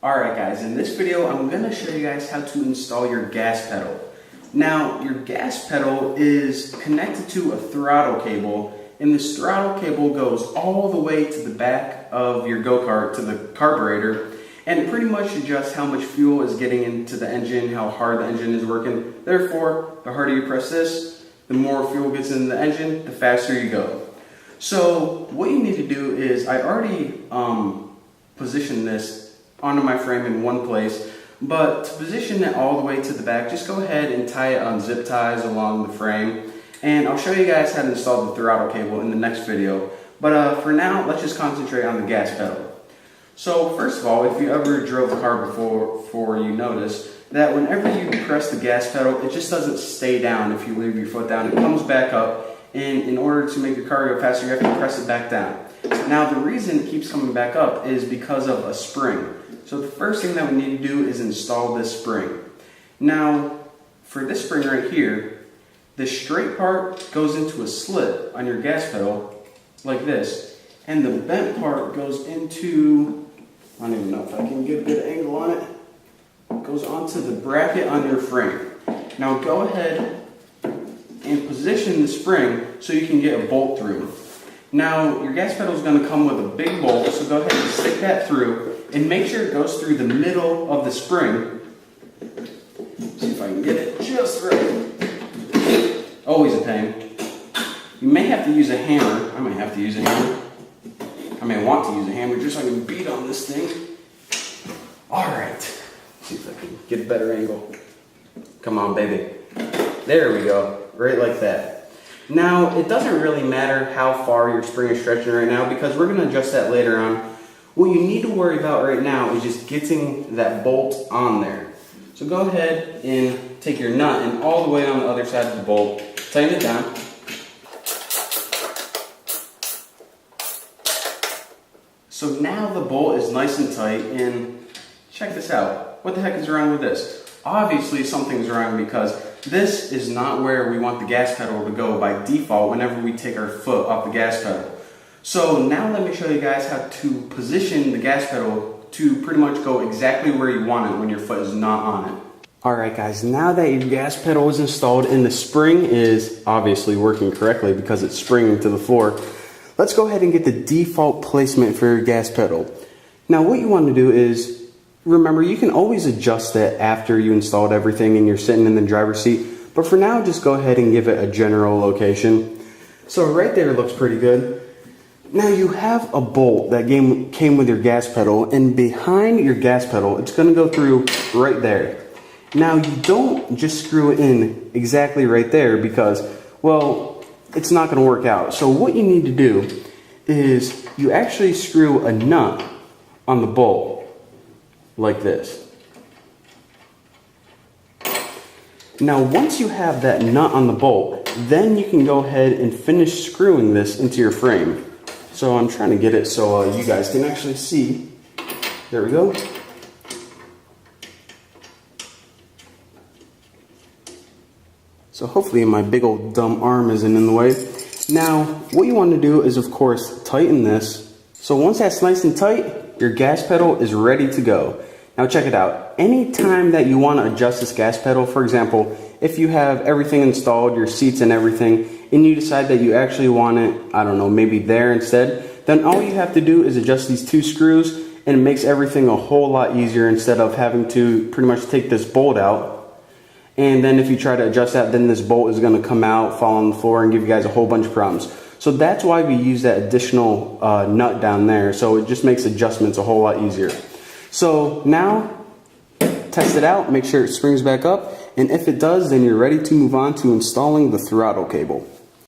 Alright guys, in this video I'm going to show you guys how to install your gas pedal. Now your gas pedal is connected to a throttle cable, and this throttle cable goes all the way to the back of your go-kart, to the carburetor, and it pretty much adjusts how much fuel is getting into the engine, how hard the engine is working. Therefore, the harder you press this, the more fuel gets into the engine, the faster you go. So what you need to do is, I already positioned this onto my frame in one place, but to position it all the way to the back, just go ahead and tie it on zip ties along the frame, and I'll show you guys how to install the throttle cable in the next video. But for now, let's just concentrate on the gas pedal. So first of all, if you ever drove a car before, you notice that whenever you press the gas pedal, it just doesn't stay down. If you leave your foot down, it comes back up, and in order to make your car go faster, you have to press it back down. Now the reason it keeps coming back up is because of a spring. So the first thing that we need to do is install this spring. Now for this spring right here, the straight part goes into a slit on your gas pedal like this, and the bent part goes into, I don't even know if I can get a good angle on it, goes onto the bracket on your frame. Now go ahead and position the spring so you can get a bolt through. Now your gas pedal is going to come with a big bolt, so go ahead and stick that through and make sure it goes through the middle of the spring. See if I can get it just right. Always a pain. You may have to use a hammer. I may have to use a hammer. I may want to use a hammer just so I can beat on this thing. Alright. See if I can get a better angle. Come on, baby. There we go. Right like that. Now, it doesn't really matter how far your spring is stretching right now, because we're going to adjust that later on. What you need to worry about right now is just getting that bolt on there. So go ahead and take your nut and all the way on the other side of the bolt, tighten it down. So now the bolt is nice and tight, and check this out. What the heck is wrong with this? Obviously something's wrong, because this is not where we want the gas pedal to go by default whenever we take our foot off the gas pedal. So now let me show you guys how to position the gas pedal to pretty much go exactly where you want it when your foot is not on it. Alright guys, now that your gas pedal is installed and the spring is obviously working correctly because it's springing to the floor, let's go ahead and get the default placement for your gas pedal. Now what you want to do is, remember, you can always adjust it after you installed everything and you're sitting in the driver's seat, but for now just go ahead and give it a general location. So right there looks pretty good. Now you have a bolt that came with your gas pedal, and behind your gas pedal it's going to go through right there. Now you don't just screw it in exactly right there, because, well, it's not going to work out. So what you need to do is you actually screw a nut on the bolt like this. Now once you have that nut on the bolt, then you can go ahead and finish screwing this into your frame. So I'm trying to get it so you guys can actually see. There we go. So hopefully my big old dumb arm isn't in the way. Now what you want to do is, of course, tighten this. So once that's nice and tight, your gas pedal is ready to go. Now check it out. Anytime that you want to adjust this gas pedal, for example, if you have everything installed, your seats and everything, and you decide that you actually want it, I don't know, maybe there instead, then all you have to do is adjust these two screws, and it makes everything a whole lot easier instead of having to pretty much take this bolt out. And then if you try to adjust that, then this bolt is going to come out, fall on the floor, and give you guys a whole bunch of problems. So that's why we use that additional nut down there. So it just makes adjustments a whole lot easier. So now, test it out, make sure it springs back up, and if it does, then you're ready to move on to installing the throttle cable.